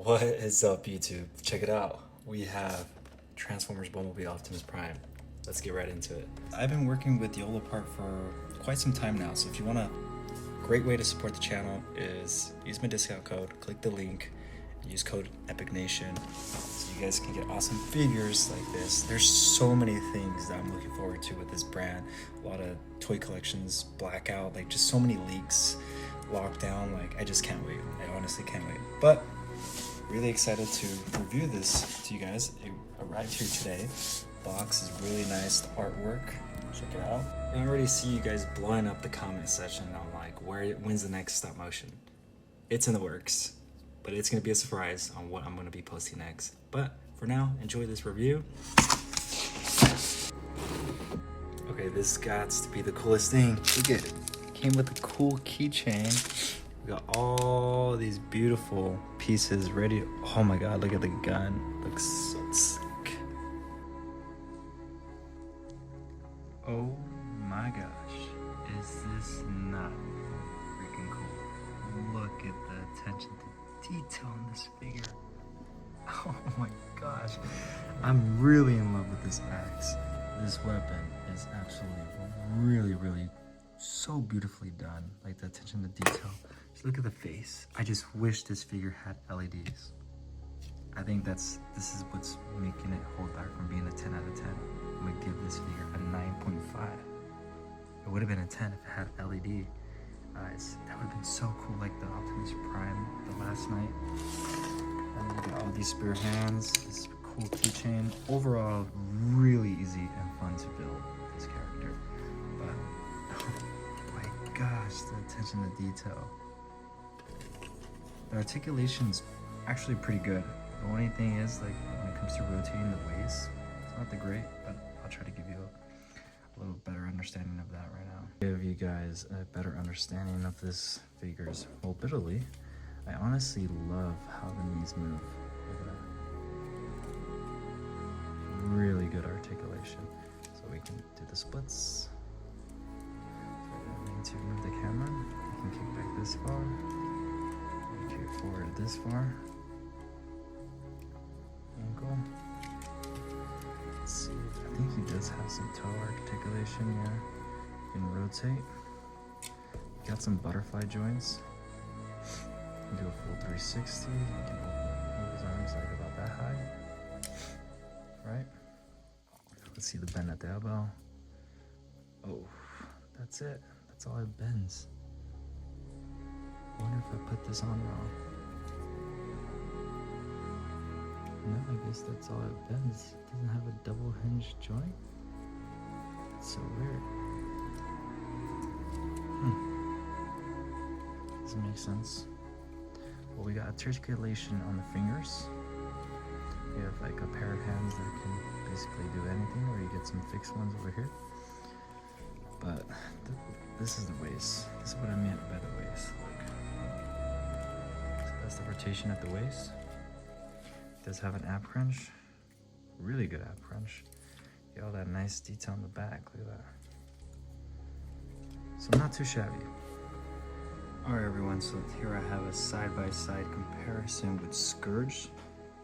What is up, YouTube? Check it out. We have Transformers Bumblebee Optimus Prime. Let's get right into it. I've been working with YOLO Park for quite some time now, so if you want a great way to support the channel is use my discount code, click the link, and use code EPICNATION so you guys can get awesome figures like this. There's so many things that I'm looking forward to with this brand. A lot of toy collections, blackout, like just so many leaks, lockdown, like I just can't wait. I honestly can't wait. But really excited to review this to you guys. It arrived here today. Box is really nice, the artwork, check it out. I can already see you guys blowing up the comment section on like when's the next stop motion. It's in the works, but it's gonna be a surprise on what I'm gonna be posting next. But for now, enjoy this review. Okay, this got to be the coolest thing. Look at it. Came with a cool keychain. We got all these beautiful pieces ready. Oh my god, look at the gun. Looks so sick. Oh my gosh. Is this not freaking cool? Look at the attention to detail on this figure. Oh my gosh. I'm really in love with this axe. This weapon is absolutely really so beautifully done. Like the attention to detail. Just look at the face. I just wish this figure had LEDs. I think this is what's making it hold back from being a 10 out of 10. I'm gonna give this figure a 9.5. It would have been a 10 if it had LED eyes. That would have been so cool, like the Optimus Prime the last night. And then we got all these spear hands, this cool keychain. Overall, really easy and fun to build this character. But oh my gosh, the attention to detail. The articulation's actually pretty good. The only thing is, like, when it comes to rotating the waist, it's not that great, but I'll try to give you a little better understanding of that right now. Give you guys a better understanding of this figure's mobility. I honestly love how the knees move. Look at that. Really good articulation. So we can do the splits. So I need to move the camera. I can kick back this far. Kick forward this far. Ankle. Let's see. I think he does have some toe articulation, yeah. You can rotate. Got some butterfly joints. You can do a full 360. You can move his arms like about that high. Right? Let's see the bend at the elbow. Oh, that's it. That's all it bends. I wonder if I put this on wrong. No, I guess that's all it bends. It doesn't have a double hinge joint. It's so weird. Doesn't make sense. Well, we got articulation on the fingers. We have like a pair of hands that can basically do anything, or you get some fixed ones over here. But this is the waist. This is what I meant by the waist. Look. So that's the rotation at the waist. It does have an ab crunch. Really good ab crunch. Get all that nice detail on the back. Look at that. So not too shabby. Alright everyone, so here I have a side-by-side comparison with Scourge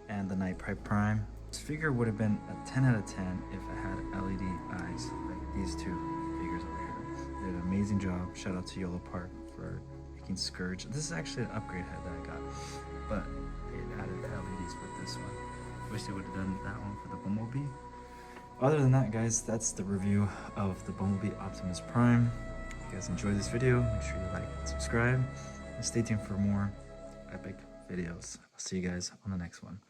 and the Night Prime. This figure would have been a 10 out of 10 if it had LED eyes, like these two figures over here. They did an amazing job. Shout out to YOLO Park for making Scourge. This is actually an upgrade head that I got, but they added the LEDs with this one. Wish they would have done that one for the Bumblebee. Other than that, guys, that's the review of the Bumblebee Optimus Prime. If you guys enjoyed this video, make sure you like and subscribe, and stay tuned for more epic videos. I'll see you guys on the next one.